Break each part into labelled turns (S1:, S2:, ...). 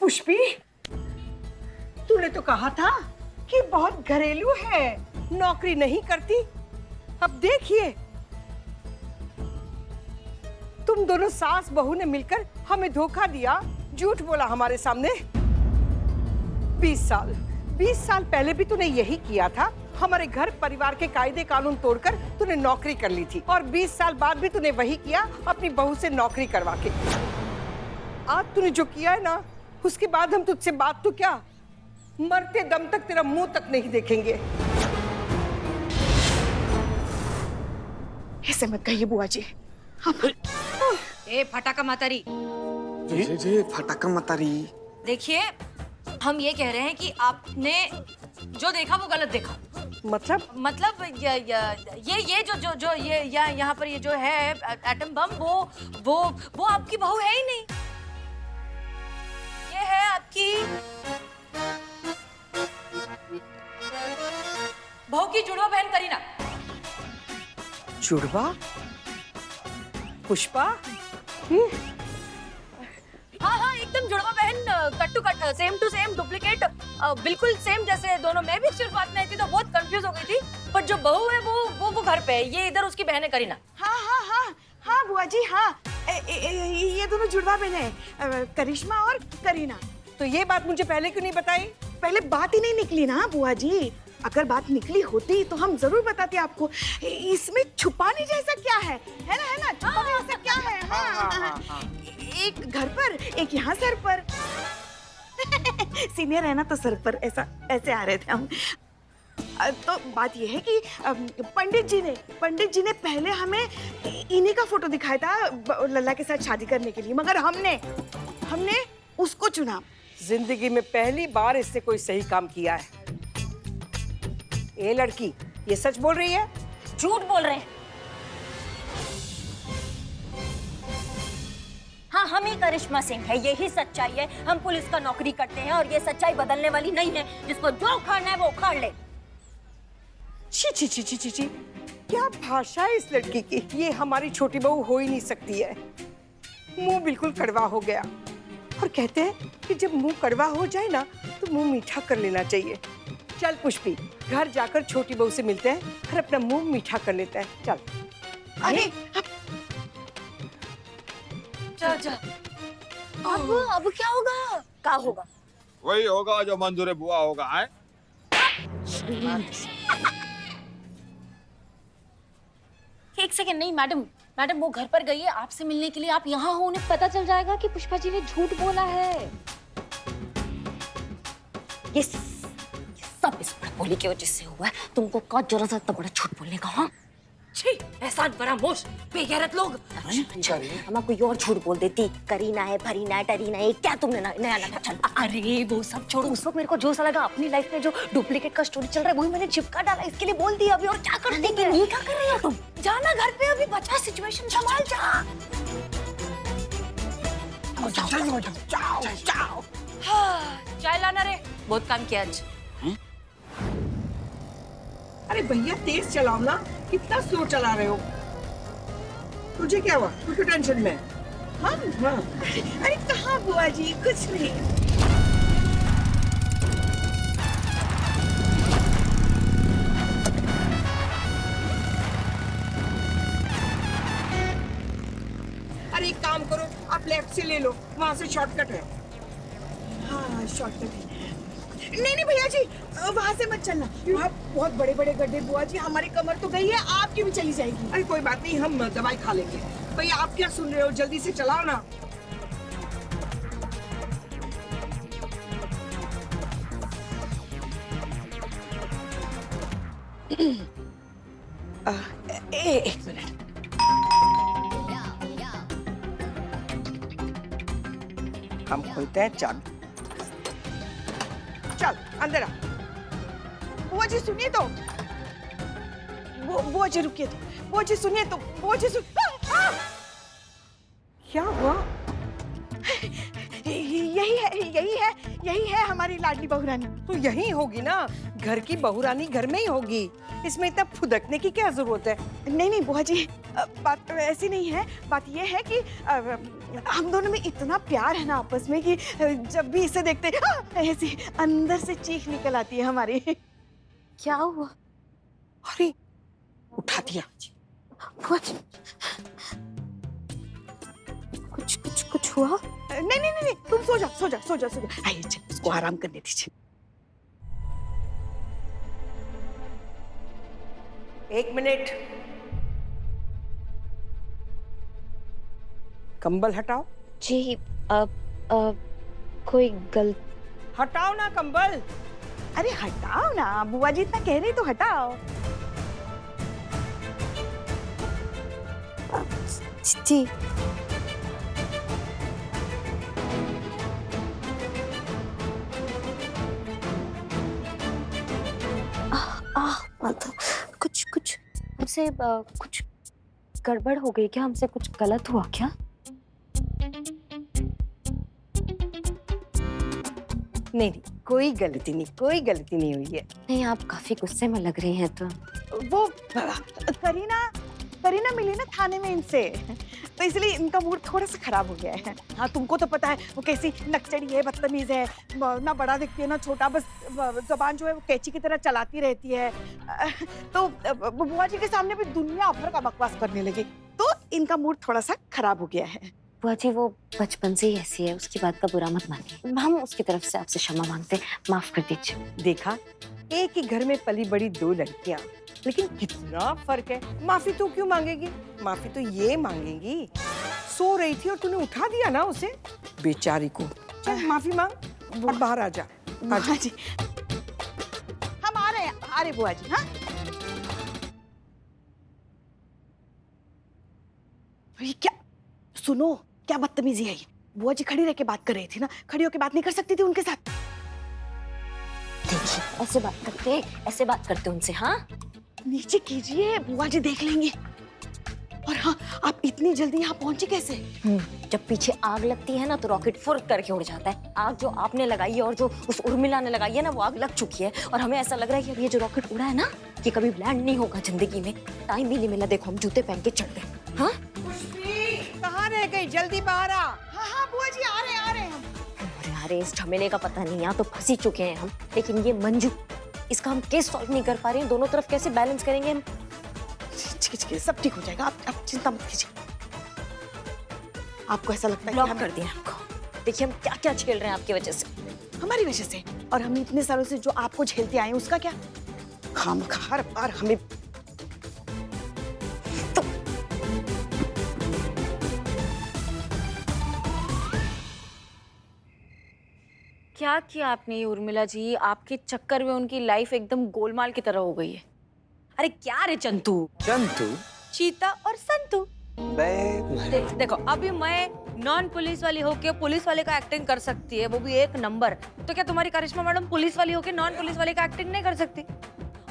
S1: पुष्पी, तूने तो कहा था कि बहुत घरेलू है, नौकरी नहीं करती। अब देखिए, तुम दोनों सास बहू ने मिलकर हमें धोखा दिया, झूठ बोला हमारे सामने। 20 साल पहले भी तूने यही किया था। हमारे घर परिवार के कायदे कानून तोड़कर तूने नौकरी कर ली थी, और 20 साल बाद भी तूने वही किया अपनी बहू से नौकरी करवा के। आज तूने जो किया है ना, उसके बाद हम तुझसे बात तो क्या, मरते दम तक तेरा मुंह तक नहीं देखेंगे।
S2: ऐसे मत कहिए बुआ जी।
S3: ए फटाका मातारी,
S4: जी फटाका मतारी।
S3: देखिए, हम ये कह रहे हैं कि आपने जो देखा वो गलत देखा। मतलब ये जो ये यहाँ पर ये जो है एटम बम, वो आपकी बहू है ही नहीं। ये है आपकी बहू की जुड़वा बहन करीना।
S1: जुड़वा? पुष्पा?
S3: हाँ, एकदम जुड़वा बहन, cut to cut, same to same, duplicate, बिल्कुल सेम जैसे दोनों। मैं भी शुरुआत में आई थी तो बहुत कंफ्यूज हो गई थी, पर जो बहू है वो घर पे है। ये इधर उसकी बहन है करीना।
S2: हाँ बुआ जी, हाँ। ये दोनों जुड़वा बहन है, करिश्मा और करीना।
S1: तो ये बात मुझे पहले क्यों नहीं बताई?
S2: पहले बात ही नहीं निकली ना बुआ जी। अगर बात निकली होती तो हम जरूर बताते आपको। इसमें छुपाने जैसा क्या है ना? छुपाने जैसा क्या है? हाँ। एक घर पर, एक यहाँ सर पर। सीनियर है ना, तो सर पर ऐसे आ रहे थे हम। तो बात यह है कि पंडित जी ने पहले हमें इन्हीं का फोटो दिखाया था लल्ला के साथ शादी करने के लिए, मगर हमने उसको चुना।
S1: जिंदगी में पहली बार इसने कोई सही काम किया है। ये लड़की ये सच बोल रही है?
S3: झूठ बोल रहे हैं।
S5: हाँ, हम ही करिश्मा सिंह है, यही सच्चाई है। हम पुलिस का नौकरी करते हैं और ये सच्चाई बदलने वाली नहीं है। जिसको जो उखाड़ना है वो उखाड़ ले।
S1: छी, क्या भाषा है इस लड़की की। ये हमारी छोटी बहू हो ही नहीं सकती है। मुंह बिल्कुल कड़वा हो गया, और कहते हैं कि जब मुंह कड़वा हो जाए ना तो मुंह मीठा कर लेना चाहिए। चल पुष्पी, घर जाकर छोटी बहू से मिलते हैं और अपना मुंह मीठा कर लेते हैं। चल।
S2: अरे
S3: जा।
S5: अब क्या होगा? क्या होगा?
S6: वही होगा जो मंजूर बुआ होगा। है
S5: एक सेकंड, नहीं मैडम वो घर पर गई है आपसे मिलने के लिए। आप यहाँ हो, उन्हें पता चल जाएगा कि पुष्पा जी ने झूठ बोला है। ये सब इस बड़बोली की वजह से हुआ है। तुमको क्या जरूरत है इतना बड़ा झूठ बोलने का? हाँ,
S3: छी, एहसान फरामोश, बेगैरत लोग।
S5: हम कोई और झूठ बोल देती। करीना है, फरीना है, टरीना है, क्या तुमने नया चल।
S3: अरे वो सब छोड़ो।
S5: उस वक्त मेरे को जो सा लगा, अपनी लाइफ में जो डुप्लीकेट का स्टोरी चल रहा है वही मैंने चिपका डाला। इसके लिए बोल दिया। अभी और क्या कर देंगे? ये क्या कर रही हो तुम?
S3: जाना घर पे, अभी बचा सिचुएशन संभाल जा।
S6: जाओ।
S3: चाय लाना रे, बहुत काम किया आज।
S1: अरे भैया तेज चलाओ ना, कितना स्लो चला रहे हो। तुझे क्या हुआ? तू क्यों टेंशन में? हाँ।
S2: अरे कहाँ बुआ जी, कुछ नहीं।
S1: अरे एक काम करो, आप लेफ्ट से ले लो, वहां से शॉर्टकट है।
S2: हाँ, शॉर्टकट है। नहीं भैया जी, वहाँ से मत चलना। वहाँ बहुत बड़े बड़े गड्ढे बुआ जी। हमारी कमर तो गई है, आपकी भी चली जाएगी।
S1: अरे कोई बात नहीं, हम दवाई खा लेंगे। भैया आप क्या सुन रहे हो, जल्दी से चलाओ ना। एक मिनट। हम खोलते हैं चाबी। चल अंदर आ।
S2: बुआ जी सुनिए तो। बुआ जी रुकिए तो। बुआ जी सुनिए तो। बुआ जी
S1: क्या हुआ?
S2: यही है हमारी लाडली बहुरानी।
S1: तो यही होगी ना, घर की बहुरानी घर में ही होगी। इसमें इतना फुदकने की क्या जरूरत है?
S2: नहीं बुआ जी, बात ऐसी नहीं है। बात ये है कि हम दोनों में इतना प्यार है ना आपस में कि जब भी इसे देखते ऐसी अंदर से चीख निकल आती है हमारी।
S5: क्या हुआ?
S1: अरे उठा दिया।
S5: कुछ कुछ कुछ कुछ हुआ?
S2: नहीं नहीं नहीं, तुम सो जाओ सो जाओ सो जाओ सो जाओ। आइए चल, उसको आराम करने दीजिए।
S1: एक मिनट, कंबल हटाओ।
S5: जी कोई गलत?
S1: हटाओ ना कंबल।
S2: अरे हटाओ ना, बुआ जी इतना कह रही तो हटाओ।
S5: जी मतलब कुछ कुछ हमसे कुछ गड़बड़ हो गई क्या? हमसे कुछ गलत हुआ क्या?
S1: नहीं नहीं, कोई गलती नहीं, कोई गलती नहीं हुई है।
S5: नहीं, आप काफी गुस्से में लग रही हैं तो।
S2: वो करीना मिली ना थाने में इनसे, तो इसलिए इनका मूड थोड़ा सा खराब हो गया है। हाँ तुमको तो पता है वो कैसी नकचड़ी है, बदतमीज है, ना बड़ा दिखती है ना छोटा, बस जबान जो है वो कैंची की तरह चलाती रहती है। तो बुआ जी के सामने भी दुनिया भर का बकवास करने लगी, तो इनका मूड थोड़ा सा खराब हो गया है।
S5: बुआ जी वो बचपन से ही ऐसी है, उसकी बात का बुरा मत मानिए। हम उसकी तरफ से आपसे क्षमा मांगते, माफ कर दीजिए।
S1: देखा, एक ही घर में पली बड़ी दो लड़कियां, लेकिन कितना फर्क है। माफी तो क्यों मांगेगी? माफी तो ये मांगेगी, सो रही थी और तूने उठा दिया ना उसे, बेचारी को। चल माफी मांग और बाहर आ जा।
S2: बुआ जी हम आ रहे बुआ जी। हाँ ये क्या, सुनो क्या बदतमीजी है ये। बुआ जी खड़ी रह के बात कर रही थी ना, खड़ी होके बात नहीं कर सकती थी उनके साथ?
S5: देखिए ऐसे बात करते उनसे। हाँ
S2: नीचे कीजिए, बुआ जी देख लेंगे। और हाँ, आप इतनी जल्दी यहाँ पहुंची कैसे?
S5: जब पीछे आग लगती है ना तो रॉकेट फुर्र करके उड़ जाता है। आग जो आपने लगाई है और जो उस उर्मिला ने लगाई है ना, वो आग लग चुकी है और हमें ऐसा लग रहा है कि अब ये जो रॉकेट उड़ा है ना, ये कभी लैंड नहीं होगा जिंदगी में। टाइम भी नहीं मिला, देखो हम जूते पहन के चढ़ गए। हाँ
S1: कहाँ रह गई? जल्दी बाहर आ।
S2: हाँ बुआ जी आ रहे हैं हम।
S5: अरे इस झमेले का पता नहीं, यहाँ तो फंसी चुके हैं हम। लेकिन ये मंजू, इसका हम केस सॉल्व नहीं कर पा रहे हैं। दोनों तरफ कैसे बैलेंस करेंगे हम?
S2: ठीक है, सब ठीक हो जाएगा, आप चिंता मत कीजिए। आपको ऐसा लगता है
S5: ब्लॉक
S2: कि
S5: कर दिया हमको। देखिए हम क्या क्या झेल रहे हैं आपकी वजह से।
S2: हमारी वजह से? और हम इतने सालों से जो आपको झेलते आए हैं उसका क्या? हम हर बार हमें
S5: क्या किया आपने ये उर्मिला जी? आपके चक्कर में उनकी लाइफ एकदम गोलमाल की तरह हो गई है। अरे क्या रे चंतू?
S4: चंतू
S3: चीता और संतू। देखो अभी मैं नॉन पुलिस वाली होके पुलिस वाले का एक्टिंग कर सकती है, वो भी एक नंबर। तो क्या तुम्हारी करिश्मा मैडम पुलिस वाली होके नॉन पुलिस वाले का एक्टिंग नहीं कर सकती?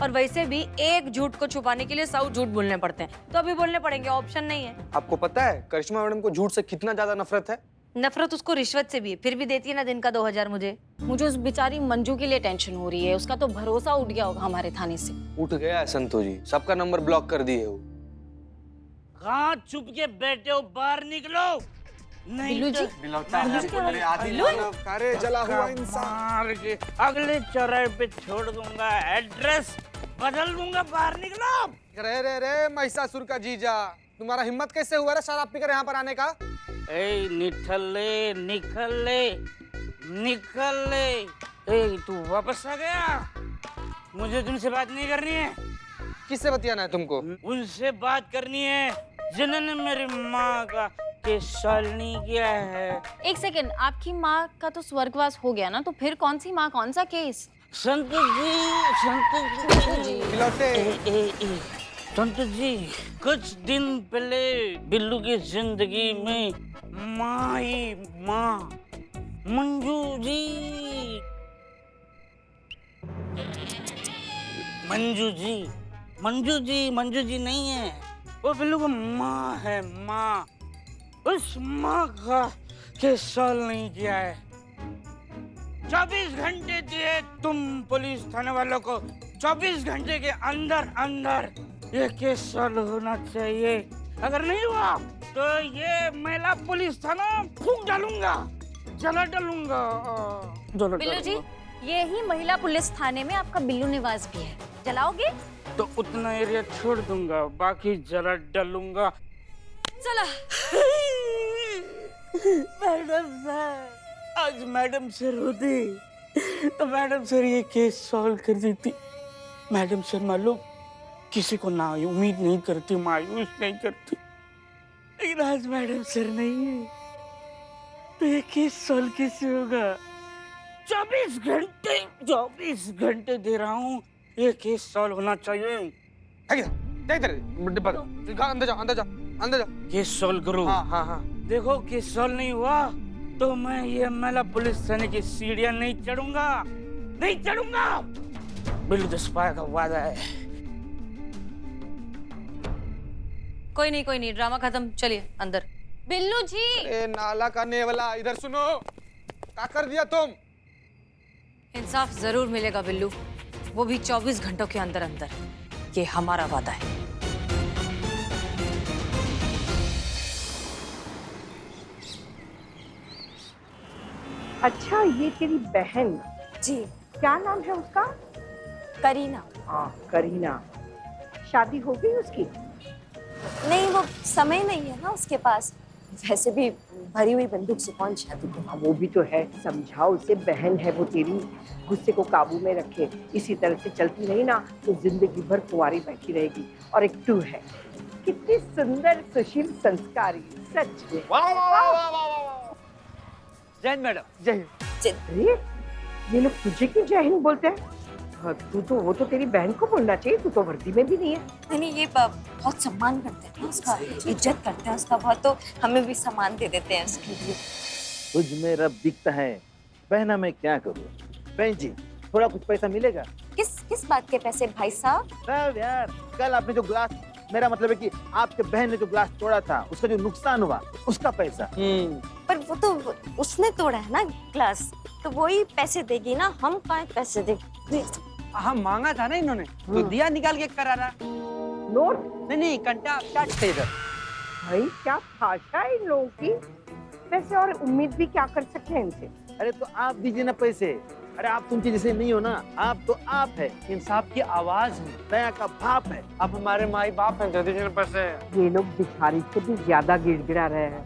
S3: और वैसे भी एक झूठ को छुपाने के लिए 100 झूठ बोलने पड़ते हैं, तो अभी बोलने पड़ेंगे, ऑप्शन नहीं है।
S4: आपको पता है करिश्मा मैडम को झूठ से कितना ज्यादा नफरत है?
S3: नफरत उसको रिश्वत से भी है, फिर भी देती है ना दिन का 2000 मुझे।
S5: मुझे उस बेचारी मंजू के लिए टेंशन हो रही है। उसका तो भरोसा उठ गया होगा हमारे थाने से।
S4: उठ गया है संतू जी, सबका नंबर ब्लॉक कर दिए हो।
S7: कहाँ चुप के बैठे हो? बाहर निकलो। नहीं तो
S4: अरे जला हुआ इंसान,
S7: मार के अगले चौराहे पे छोड़ दूंगा, एड्रेस बदल दूंगा। बाहर निकलो।
S4: रे महिषासुर का जीजा, तुम्हारा हिम्मत कैसे हुआ रे शराब पीकर यहाँ पर आने का?
S7: ए निकल ले। ए तू वापस आ गया? मुझे तुमसे बात नहीं करनी है।
S4: किससे बतियाना है तुमको?
S7: उनसे बात करनी है जिन्होंने मेरी माँ का केस सॉल्व नहीं किया है।
S5: एक सेकंड, आपकी माँ का तो स्वर्गवास हो गया ना, तो फिर कौन सी माँ, कौन सा केस?
S7: संत जी संत जी, कुछ दिन पहले बिल्लू की जिंदगी में माँ ही माँ, मंजू जी नहीं है, वो बिल्लू को माँ है माँ। उस माँ का केस सॉल्व नहीं किया है। 24 घंटे दिए तुम पुलिस थाने वालों को, 24 घंटे के अंदर अंदर ये केस सॉल्व होना चाहिए। अगर नहीं हुआ तो ये महिला पुलिस थाना फूंक डालूंगा, जला डालूंगा, जला
S5: बिल्लू जी,
S7: डालूंगा।
S5: यही महिला पुलिस थाने में आपका बिल्लू निवास भी है, जलाओगे?
S7: तो उतना एरिया छोड़ दूंगा, बाकी जला डालूंगा।
S5: चला।
S7: मैडम सर, आज मैडम सर होती तो मैडम सर ये केस सॉल्व कर देती। मैडम सर मालूम किसी को ना उम्मीद नहीं करती, मायूस नहीं करती, लेकिन आज मैडम सर नहीं है तो ये केस सॉल्व कैसे होगा? 24 घंटे दे रहा हूँ, ये केस सॉल्व होना चाहिए।
S4: अंदर जाओ अंदर जाओ अंदर जाओ।
S7: केस सॉल्व करो।
S4: हाँ हाँ हाँ।
S7: देखो केस सॉल्व नहीं हुआ तो मैं ये महिला पुलिस थाने की सीढ़ियां नहीं चढ़ूंगा, नहीं चढ़ूंगा। बिल्लू दसपाया का वादा है।
S3: कोई नहीं, ड्रामा खत्म, चलिए अंदर।
S5: बिल्लू जी,
S4: ए नाला करने वाला, इधर सुनो, क्या कर दिया तुम?
S3: इंसाफ जरूर मिलेगा बिल्लू, वो भी 24 घंटों के अंदर अंदर। ये हमारा वादा है।
S1: अच्छा, ये तेरी बहन,
S5: जी
S1: क्या नाम है उसका?
S5: करीना।
S1: हाँ, करीना। शादी हो गई उसकी?
S5: नहीं, वो समय नहीं है ना उसके पास। वैसे भी भरी हुई बंदूक से कौन शादी करे?
S1: हाँ, वो भी तो है। समझाओ उसे, बहन है वो तेरी, गुस्से को काबू में रखे। इसी तरह से चलती रही ना तो जिंदगी भर कुंवारी बैठी रहेगी। और एक तू है, कितनी सुंदर, सुशील, संस्कारी, सच में।
S4: वाह वाह वाह वाह वाह वाह।
S7: जय हिंद मैडम।
S4: जय हिंद।
S1: अरे, ये लोग तुझे क्यों जय हिंद बोलते हैं? हाँ, वो तो तेरी बहन को बोलना चाहिए, तू तो वर्दी में भी नहीं है।
S5: नहीं, ये बहुत सम्मान करते हैं ना उसका, इज्जत करते हैं उसका बहुत, तो हमें भी सम्मान दे देते हैं उसके लिए।
S8: तुझ में रब दिखता है, बहना मैं क्या करूँ? बहन जी, थोड़ा कुछ पैसा मिलेगा?
S5: किस बात के पैसे भाई साहब?
S8: सब यार, कल आपने जो ग्लास, मेरा मतलब है कि आपके बहन ने जो ग्लास तोड़ा था, उसका जो नुकसान हुआ, उसका पैसा।
S5: पर वो तो उसने तोड़ा है ना ग्लास, तो वही पैसे देगी ना, हम कहाँ पैसे देंगे?
S9: हाँ, मांगा था ना इन्होंने, तो दिया निकाल के करारा।
S1: नोट?
S9: नहीं, कंटा काट थे इधर।
S1: भाई, क्या भाषा है इन लोगों की। वैसे और उम्मीद भी क्या कर सकते हैं इनसे?
S8: अरे तो आप दीजिए ना पैसे। अरे आप तुम जैसे नहीं हो ना, आप तो आप है,
S9: इंसाफ की आवाज है,
S8: दया का भाप है।
S4: आप हमारे माई बाप हैं, दे दीजिए ना पैसे।
S1: ये लोग भिखारी से भी ज्यादा गिड़गिड़ा रहे हैं।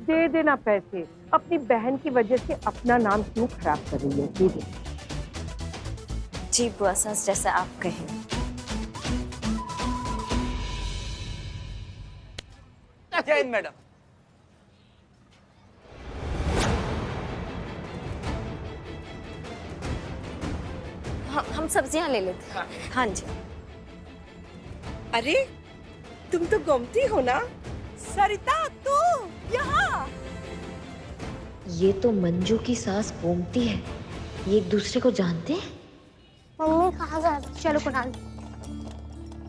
S1: दे देना पैसे। अपनी बहन की वजह से अपना नाम क्यों खराब कर रही है? दे दे।
S5: जी बुआ सास, जैसा आप कहें।
S9: जय हिंद मैडम।
S5: हम सब्जियां ले लेते हैं। हाँ जी।
S1: अरे, तुम तो गोमती हो ना? सरिता, तू यहाँ?
S10: ये तो मंजू की सास गोमती है। ये एक दूसरे को जानते हैं?
S11: मम्मी कहाँ जा रही? चलो कुणाल,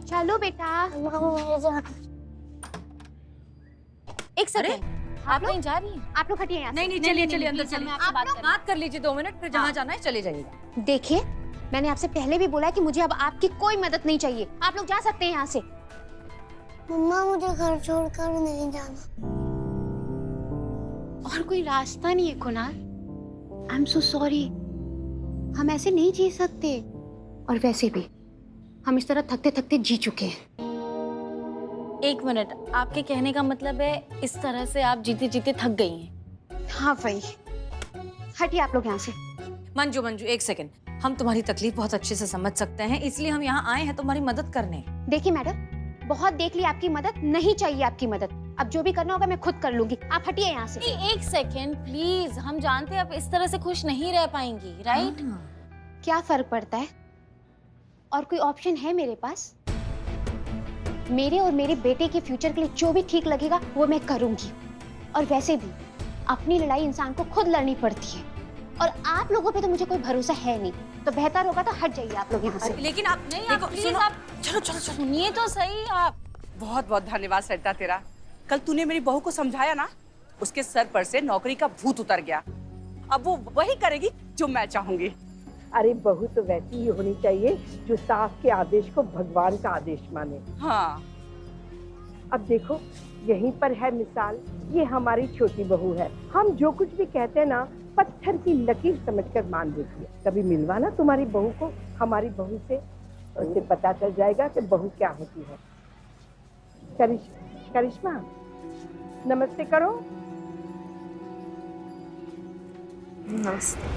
S11: चलो बेटा।
S5: एक सेकंड, आप कहीं जा रही हैं?
S11: आप लोग हटिए यहाँ से।
S3: नहीं, चलिए अंदर चलिए।
S11: आप लोग
S3: बात कर लीजिए 2 मिनट, फिर जहाँ जाना है चले जाइएगा।
S11: देखिए, मैंने आपसे पहले भी बोला है कि मुझे अब आपकी कोई मदद नहीं चाहिए। आप लोग जा सकते हैं यहाँ से।
S12: मम्मा, मुझे घर छोड़कर नहीं जाना।
S11: और कोई रास्ता नहीं है Kunal. I am so sorry. हम ऐसे नहीं जी सकते। और वैसे भी हम इस तरह थकते थकते जी चुके हैं।
S5: एक मिनट, आपके कहने का मतलब है इस तरह से आप जीते जीते थक गई हैं?
S11: हाँ वही। हटिए आप लोग यहाँ से।
S3: मंजू, एक सेकंड, हम तुम्हारी तकलीफ बहुत अच्छे से समझ सकते हैं, इसलिए हम यहाँ आए हैं तुम्हारी मदद करने।
S11: देखिए मैडम, बहुत देख ली आपकी मदद, नहीं चाहिए आपकी मदद। अब जो भी करना होगा मैं खुद कर लूंगी। आप हटिए यहाँ से।
S5: एक सेकंड प्लीज, हम जानते हैं आप इस तरह से खुश नहीं रह पाएंगी, राइट?
S11: क्या फर्क पड़ता है? और कोई ऑप्शन है मेरे पास? मेरे और मेरे बेटे के फ्यूचर के लिए जो भी ठीक लगेगा वो मैं करूंगी। और वैसे भी अपनी लड़ाई इंसान को खुद लड़नी पड़ती है, और आप लोगों पे तो मुझे कोई भरोसा है नहीं। तो बेहतर होगा तो हट जाइए आप लोग यहाँ से।
S3: लेकिन आप नहीं,
S5: आप प्लीज, आप चलो सुनिए तो सही। आप
S13: बहुत बहुत धन्यवाद सरिता तेरा। कल तूने मेरी बहू को समझाया ना, उसके सर पर से नौकरी का भूत उतर गया। अब वो वही करेगी जो मैं चाहूंगी।
S1: अरे, बहू तो वैसी ही होनी चाहिए जो सास के आदेश को भगवान का आदेश माने।
S13: हाँ।
S1: अब देखो यहीं पर है मिसाल, ये हमारी छोटी बहू है। हम जो कुछ भी कहते हैं ना पत्थर की लकीर समझकर मान देती है। कभी मिलवाना तुम्हारी बहू को हमारी बहू से, उसे पता चल जाएगा कि बहू क्या होती है। करिश्मा नमस्ते करो।
S5: नमस्ते।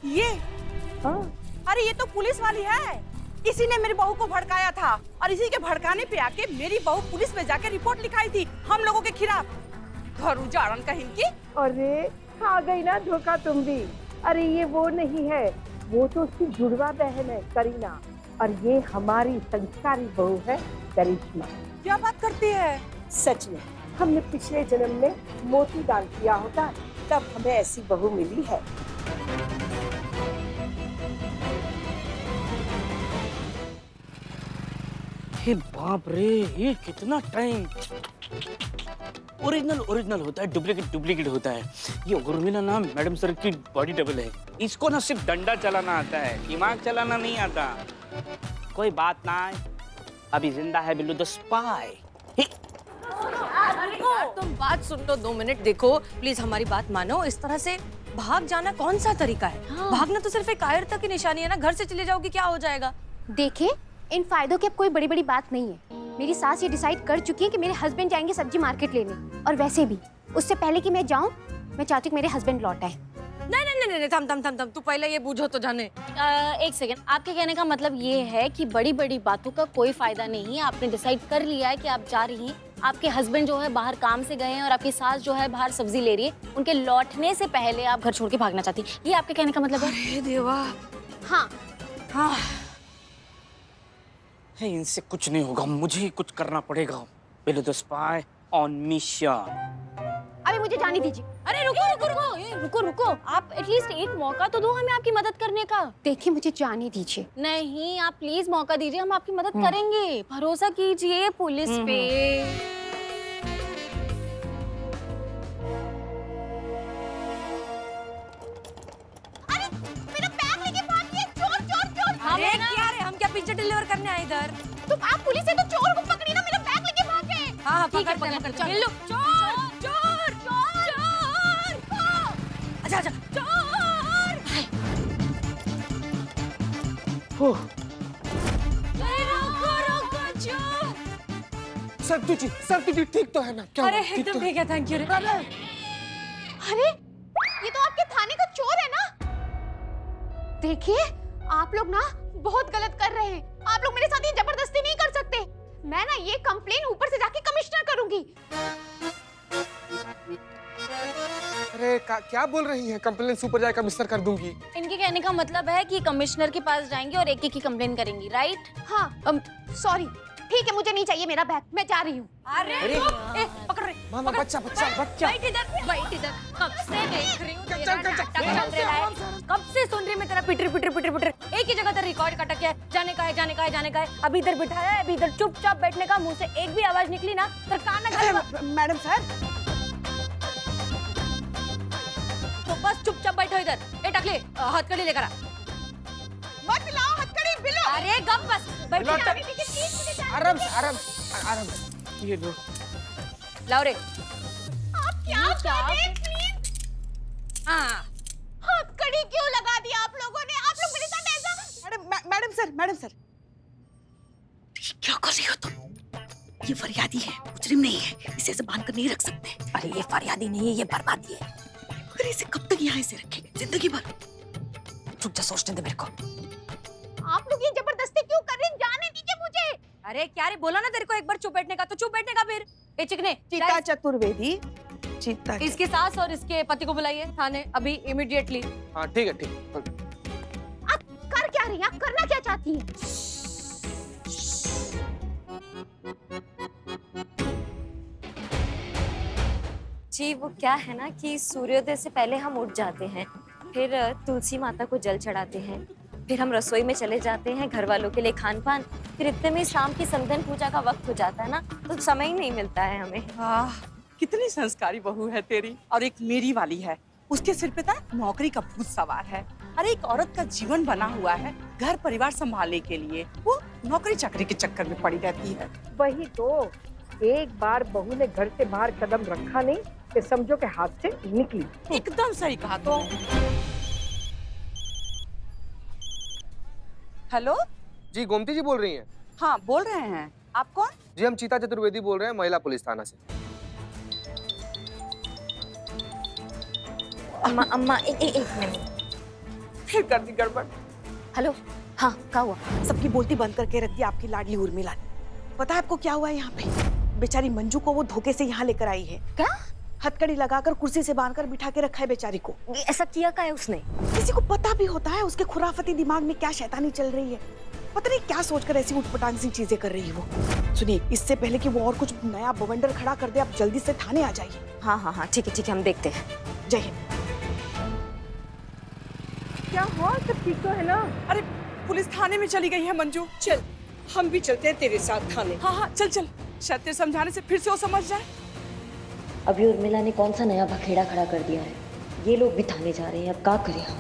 S13: ये अरे ये तो पुलिस वाली है। इसी ने मेरी बहू को भड़काया था और इसी के भड़काने पे आके मेरी बहू पुलिस में जाके रिपोर्ट लिखाई थी हम लोगों के खिलाफ। घर उजाड़न कहीं की।
S1: अरे आ गई ना धोखा तुम भी। अरे ये वो नहीं है, वो तो उसकी जुड़वा बहन है करीना, और ये हमारी संस्कारी बहू है करिश्मा।
S13: क्या बात करती है?
S1: सच में हमने पिछले जन्म में मोती दान किया होता तब हमें ऐसी बहू मिली है।
S7: हे बाप रे, ये कितना टाइम। ओरिजिनल होता है, डुप्लीकेट होता है। ये उर्मिला ना मैडम सर की बॉडी डबल है। इसको ना सिर्फ डंडा चलाना आता है, दिमाग चलाना नहीं आता। कोई बात ना, अभी जिंदा है बिल्लू द स्पाई।
S3: तुम बात सुन लो 2 मिनट। देखो प्लीज हमारी बात मानो। इस तरह से भाग जाना कौन सा तरीका है? भागना तो सिर्फ एक कायरता की निशानी है ना। घर से चले जाओगी क्या हो जाएगा?
S11: देखिए इन फायदों की अब कोई बड़ी बड़ी बात नहीं है। मेरी सास ये डिसाइड कर चुकी है कि मेरे हस्बैंड जाएंगे सब्जी मार्केट लेने, और वैसे भी उससे पहले कि मैं जाऊं मैं चाहती हूँ मेरे हस्बैंड लौट आए।
S3: नहीं, थम तू पहले ये बूझो तो जाने।
S5: एक सेकंड, आपके कहने का मतलब ये है कि बड़ी बड़ी बातों का कोई फायदा नहीं है। आपने डिसाइड कर लिया है कि आप जा रही हैं, आपके हस्बैंड जो है बाहर काम से गए हैं और आपकी सास जो है बाहर सब्जी ले रही है। उनके लौटने से पहले आप घर छोड़ के भागना चाहती हैं, ये आपके कहने का मतलब है?
S3: अरे देवा।
S5: हाँ।
S7: है, इनसे कुछ नहीं होगा, मुझे ही कुछ करना पड़ेगा। Billu the spy on mission.
S11: अरे मुझे जाने दीजिए।
S5: अरे रुको, आप एटलीस्ट एक मौका तो दो हमें आपकी मदद करने का।
S11: देखिए मुझे जाने दीजिए।
S5: नहीं, आप प्लीज मौका दीजिए, हम आपकी मदद करेंगे। भरोसा कीजिए पुलिस पे।
S11: अरे मेरा बैग लेके भाग गया चोर चोर चोर।
S3: अरे क्या रे, हम क्या पिज्जा डिलीवर करने आए इधर?
S11: तुम आप पुलिस है तो चोर को पकड़ी ना, मेरा बैग लेके भाग गए।
S3: हाँ
S5: ठीक है,
S3: पकड़
S5: चल।
S3: बिल्लू। चोर चोर चोर। अच्छा चोर।
S4: सब तुझी ठीक तो है ना? क्या
S3: अरे
S4: हुआ? ठीक
S3: एकदम
S4: तो है?
S3: ठीक है, थैंक यू।
S11: अरे ये तो आपके थाने का चोर है ना। देखिए आप लोग ना बहुत गलत कर रहे हैं। आप लोग मेरे साथ ये जबरदस्ती नहीं कर सकते। मैं ना ये कंप्लेन ऊपर से जाके कमिश्नर करूंगी।
S4: अरे क्या बोल रही है? कंप्लेन ऊपर जाकर कमिश्नर कर दूंगी।
S5: इनके कहने का मतलब है कि कमिश्नर के पास जाएंगे और एक एक की कंप्लेन करेंगी, राइट?
S11: हाँ सॉरी, ठीक है मुझे नहीं चाहिए मेरा बैग, मैं जा रही हूँ।
S3: अरे पकड़ रे।
S4: मामा बच्चा।
S3: बैठ इधर। कब से देख रही हूँ तेरा नाटक चल रहा है। कब से सुन रही मैं तेरा पिटर। एक ही जगह तेरा रिकॉर्ड कटक है। जाने का है। अभी इधर बिठाया है, अभी इधर चुपचाप बैठने का। मुंह से एक भी आवाज निकली ना तो कान ना।
S13: मैडम सर
S3: तो बस चुपचाप बैठो इधर। ए टकले, हथकड़ी लेकर आ।
S13: मत लाओ हथकड़ी बिल्लू।
S3: अरे गप बस बैठ।
S4: आराम से। ये लो।
S3: लाओ रे।
S11: आप क्या कर रहे हैं प्लीज?
S3: हाँ
S11: हथकड़ी क्यों लगा दिया आप लोगों ने? आप लोग मेरे साथ ऐसा।
S13: मैडम सर क्या कर रही हो तुम? ये फरियादी है, मुजरिम नहीं है। इसे ऐसे बांध कर नहीं रख सकते।
S3: अरे ये फरियादी नहीं है, ये बर्बादी है।
S13: अरे इसे कब तक यहाँ ऐसे रखेंगे? जिंदगी भर।
S3: चुप जा, सोचने दे मेरे को।
S11: आप लोग ये जबरदस्ती क्यों कर रहे हैं? जाने दीजिए मुझे।
S3: अरे क्या रे, बोला ना तेरे को एक बार चुप बैठने का, तो चुप बैठने का। फिर ए चिकने,
S13: चीता चतुर्वेदी चीता।
S3: इसकी सास और इसके पति को बुलाइए थाने अभी इमीडिएटली।
S4: हाँ ठीक है।
S11: आप कर क्या रही हैं? आप करना क्या चाहती हैं?
S5: जी वो क्या है ना कि सूर्योदय से पहले हम उठ जाते हैं, फिर तुलसी माता को जल चढ़ाते हैं, फिर हम रसोई में चले जाते हैं घर वालों के लिए खान पान, फिर इतने में शाम की संध्या पूजा का वक्त हो जाता है ना, तो समय ही नहीं मिलता है हमें।
S13: कितनी संस्कारी बहू है तेरी, और एक मेरी वाली है। उसके सिर पे था नौकरी का भूत सवार है। अरे एक औरत का जीवन बना हुआ है घर परिवार संभालने के लिए, वो नौकरी चाकरी के चक्कर में पड़ी रहती है।
S1: वही तो, एक बार बहू ने घर से बाहर कदम रखा नहीं कि समझो के हाथ से निकली।
S13: एकदम सही कहा। तो हेलो
S4: जी गोमती जी बोल रही हैं?
S13: हाँ बोल रहे हैं, आप कौन?
S4: जी हम चीता चतुर्वेदी बोल रहे हैं, महिला पुलिस थाना से।
S5: अम्मा एक मिनट।
S13: फिर कर दी गड़बड़।
S5: हेलो, हाँ क्या हुआ?
S2: सबकी बोलती बंद करके रख दी आपकी लाडली उर्मिला ने। पता है आपको क्या हुआ है यहाँ पे? बेचारी मंजू को वो धोखे से यहाँ लेकर आई है।
S5: क्या?
S2: हथकड़ी लगाकर कुर्सी से बांधकर बिठा के रखा है बेचारी को।
S5: ऐसा किया क्या है उसने?
S2: किसी को पता भी होता है उसके खुराफती दिमाग में क्या शैतानी चल रही है? पता नहीं क्या सोचकर ऐसी उठपटांग सी चीजें कर रही है वो। सुनिए, इससे पहले कि वो और कुछ नया बवंडर खड़ा कर दे, आप जल्दी से थाने आ जाइए।
S5: हाँ ठीक है हम देखते हैं।
S2: जय हिंद।
S1: क्या हुआ, सब ठीक तो है ना?
S13: अरे पुलिस थाने में चली गई है मंजू।
S1: चल हम भी चलते हैं तेरे साथ थाने।
S13: हाँ चल शायद तेरे समझाने से फिर से वो समझ जाए।
S10: अभी उर्मिला ने कौन सा नया बखेड़ा खड़ा कर दिया है, ये लोग भी थाने जा रहे हैं, अब क्या करें हम?